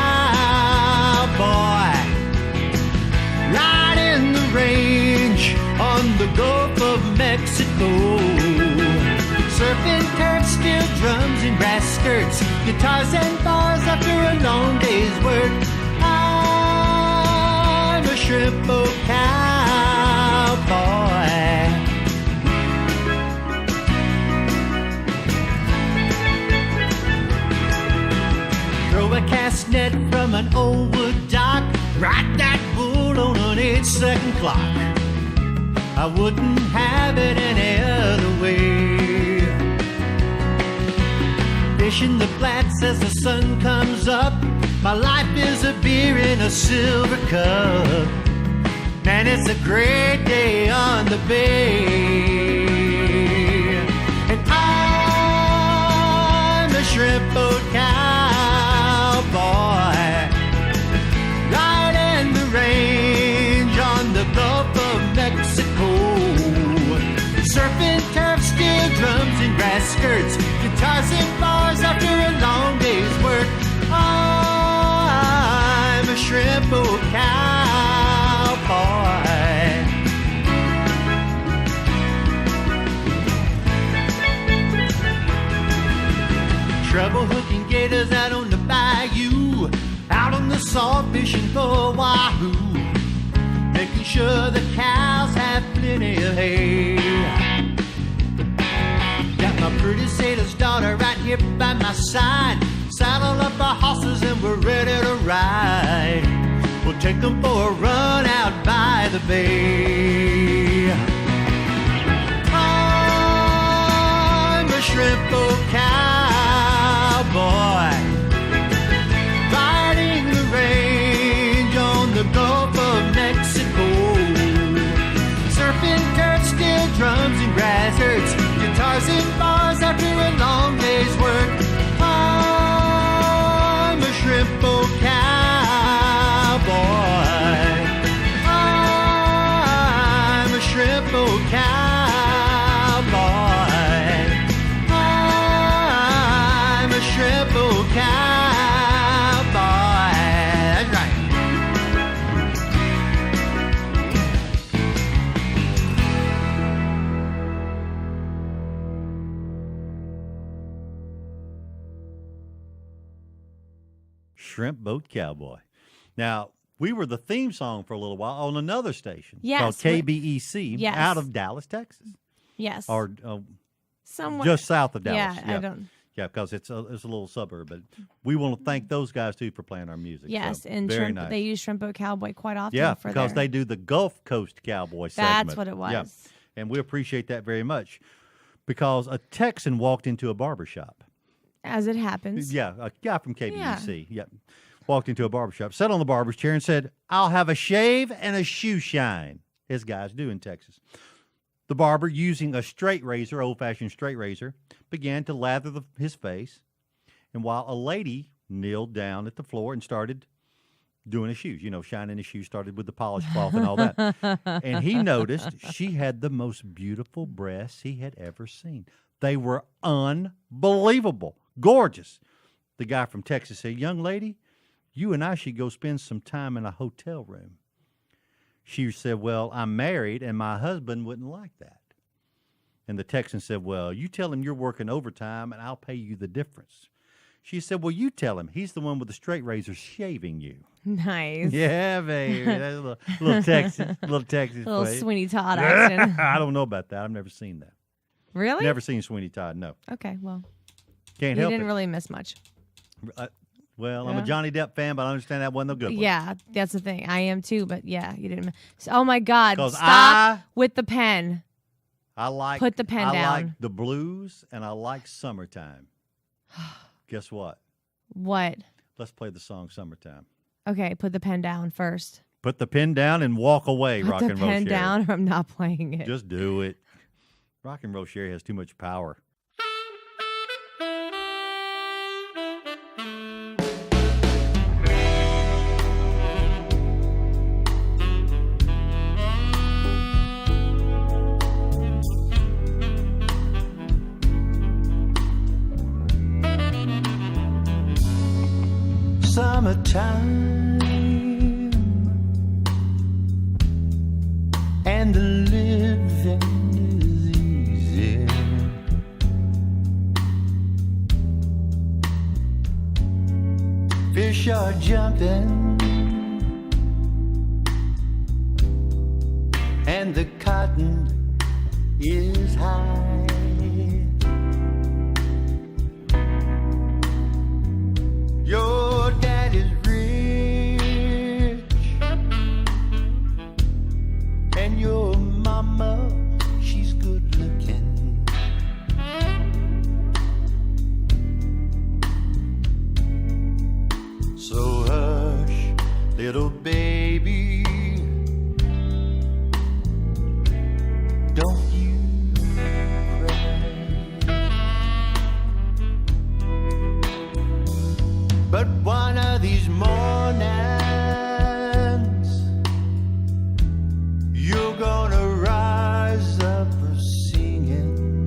riding the range on the Gulf of Mexico, surfing turf, steel drums and brass skirts, guitars and bars after a long day's work. I'm a shrimp boat cowboy. Throw a cast net from an old wood dock, ride that bull on an 8-second clock. I wouldn't have it any other way. Fishing the flats as the sun comes up, my life is a beer in a silver cup. Man, it's a great day on the bay. And I'm a shrimp boat cowboy, riding the range on the Gulf of Mexico, surfing turf, steel drums and grass skirts, guitars and bars after a long day's work. I'm a shrimp boat cowboy. Trouble hooking gators out on the bayou, out on the salt fishing for wahoo, making sure the cows have plenty of hay. Got my pretty sailor's daughter right here by my side, saddle up our horses and we're ready to ride. We'll take them for a run out by the bay. I'm a shrimp boat cowboy, riding the range on the Gulf of Mexico, surfing turf, steel drums and grass skirts, guitars and bars after a long day's work. I'm a shrimp boat cowboy. Shrimp Boat Cowboy. Now, we were the theme song for a little while on another station called KBEC out of Dallas, Texas. Yes. Or somewhere just south of Dallas. Yeah, I don't. Yeah, because it's a little suburb. But we want to thank those guys, too, for playing our music. Yes, so, and very nice. They use Shrimp Boat Cowboy quite often. Yeah, for because they do the Gulf Coast Cowboy segment. That's what it was. Yeah. And we appreciate that very much because a Texan walked into a barbershop. As it happens. Yeah, a guy from KBEC. Yeah. Walked into a barbershop, sat on the barber's chair and said, "I'll have a shave and a shoe shine," as guys do in Texas. The barber, using a straight razor, old-fashioned straight razor, began to lather his face. And while a lady kneeled down at the floor and started doing his shoes, shining his shoes, started with the polished cloth and all that. And he noticed she had the most beautiful breasts he had ever seen. They were unbelievable, gorgeous. The guy from Texas said, "Young lady, you and I should go spend some time in a hotel room." She said, "Well, I'm married and my husband wouldn't like that." And the Texan said, "Well, you tell him you're working overtime and I'll pay you the difference." She said, "Well, you tell him. He's the one with the straight razor shaving you." Nice. Yeah, baby. That's a little Texas. Little play. Sweeney Todd action. I don't know about that. I've never seen that. Really? Never seen Sweeney Todd, no. Okay, well. Can't you help it. didn't really miss much. Well, I'm a Johnny Depp fan, but I understand that wasn't a good one. Yeah, that's the thing. I am too, but yeah, you didn't. Oh my God! 'Cause Stop with the pen. Put the pen down. I like the blues and I like summertime. Guess what? What? Let's play the song "Summertime." Okay, put the pen down first. Put the pen down and walk away. Put Rock the and Roll pen Cheri. down, or I'm not playing it. Just do it. Rock and Roll Cheri has too much power. Summertime and the living is easy. Fish are jumping and the cotton is high. Your daddy's rich and your mama, she's good looking. So hush, little baby, don't you but one of these mornings, you're gonna rise up singing.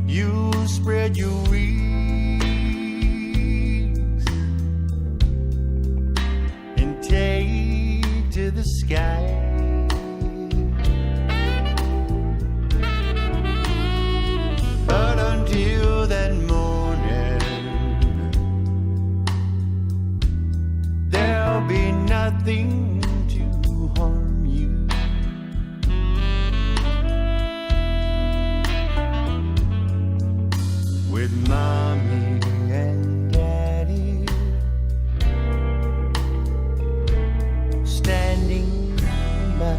You spread your wings and take to the sky. But until that morning, there'll be nothing to harm you. With mommy and daddy standing by.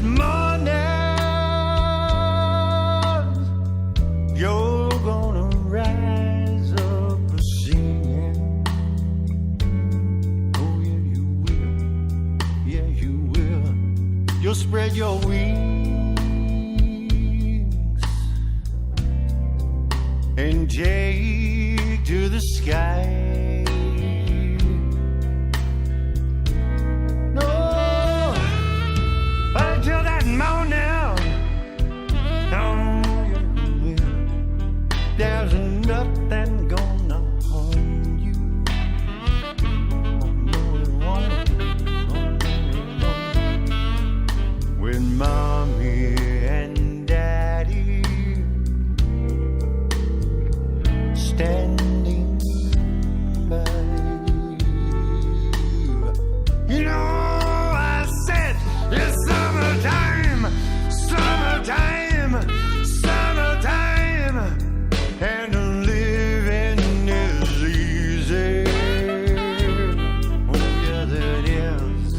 morning you're gonna rise up singing. Oh yeah, you will. Yeah, you will. You'll spread your wings and take to the sky. Until that morning, oh, you will. There's nothing gonna harm you. No, it won't. No, it won't. When mommy and daddy standing by, you know, I said it's summertime, summertime, summertime, and living is easy. Oh, yes, it is.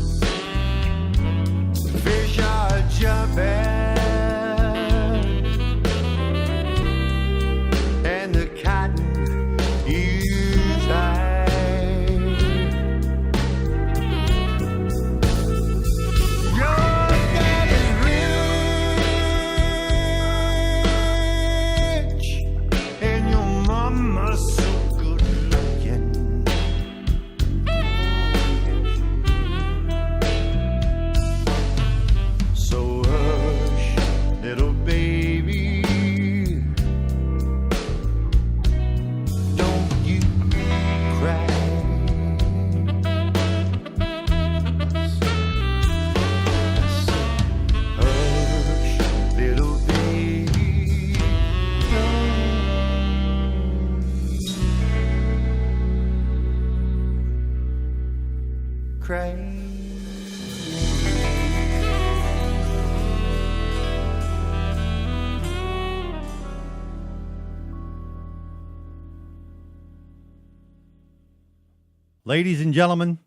Fish are jumping, and the cotton is high. Ladies and gentlemen,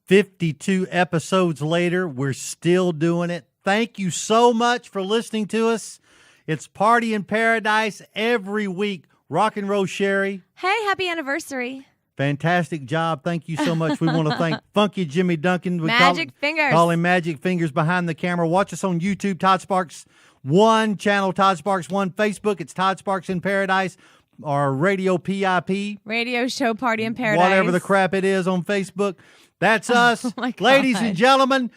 52 episodes later, we're still doing it. Thank you so much for listening to us. It's Party in Paradise every week. Rock&Roll Cheri. Hey, happy anniversary. Fantastic job. Thank you so much. We want to thank Funky Jimmy Duncan. Magic Fingers. Call him Magic Fingers behind the camera. Watch us on YouTube, Todd Sparks 1, channel Todd Sparks 1, Facebook. It's Todd Sparks in Paradise. Our radio PIP. Radio show Party in Paradise. Whatever the crap it is on Facebook. That's us. Oh my God. Ladies and gentlemen,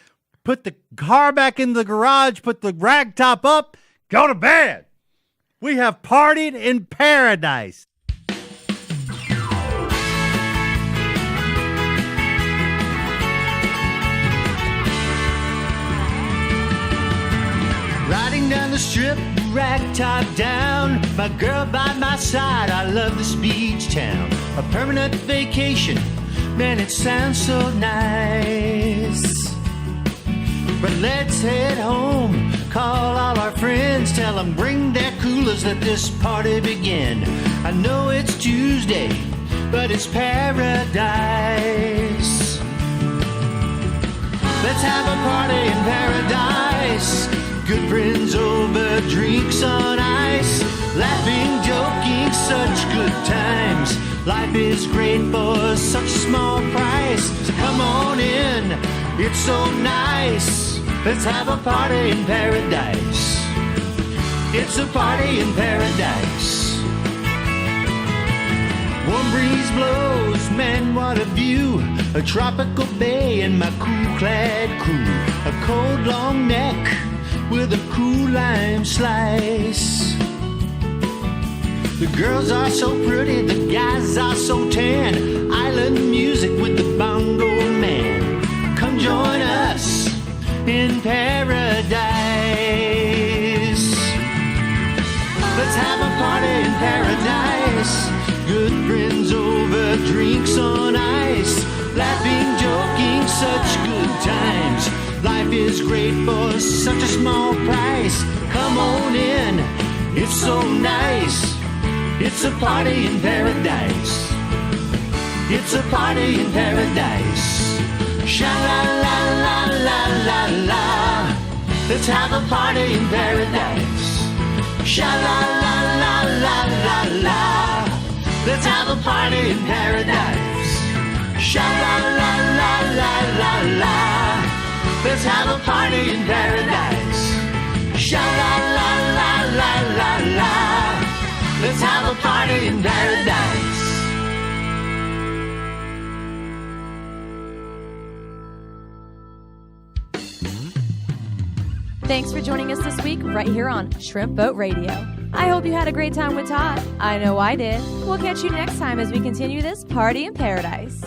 put the car back in the garage, put the rag top up, go to bed. We have partied in paradise. Riding down the strip, rag top down, my girl by my side, I love this beach town. A permanent vacation, man, it sounds so nice. But let's head home, call all our friends, tell them bring their coolers, let this party begin. I know it's Tuesday, but it's paradise. Let's have a party in paradise. Good friends over, drinks on ice. Laughing, joking, such good times. Life is great for such a small price. So come on in, it's so nice. Let's have a party in paradise. It's a party in paradise. Warm breeze blows, man, what a view. A tropical bay and my cool-clad crew. A cold, long neck with a cool lime slice. The girls are so pretty, the guys are so tan. Island music with the bongo man. Come join us in paradise. Let's have a party in paradise. Good friends over, drinks on ice. Laughing, joking, such good times. Life is great for such a small price. Come on in, it's so nice. It's a party in paradise. It's a party in paradise. Sha la la la la la la. Let's have a party in paradise. Sha-la-la-la-la-la-la. Let's have a party in paradise. Sha-la-la-la-la-la-la. Let's have a party in paradise. Sha-la-la-la-la-la-la. Let's have a party in paradise. Thanks for joining us this week right here on Shrimp Boat Radio. I hope you had a great time with Todd. I know I did. We'll catch you next time as we continue this party in paradise.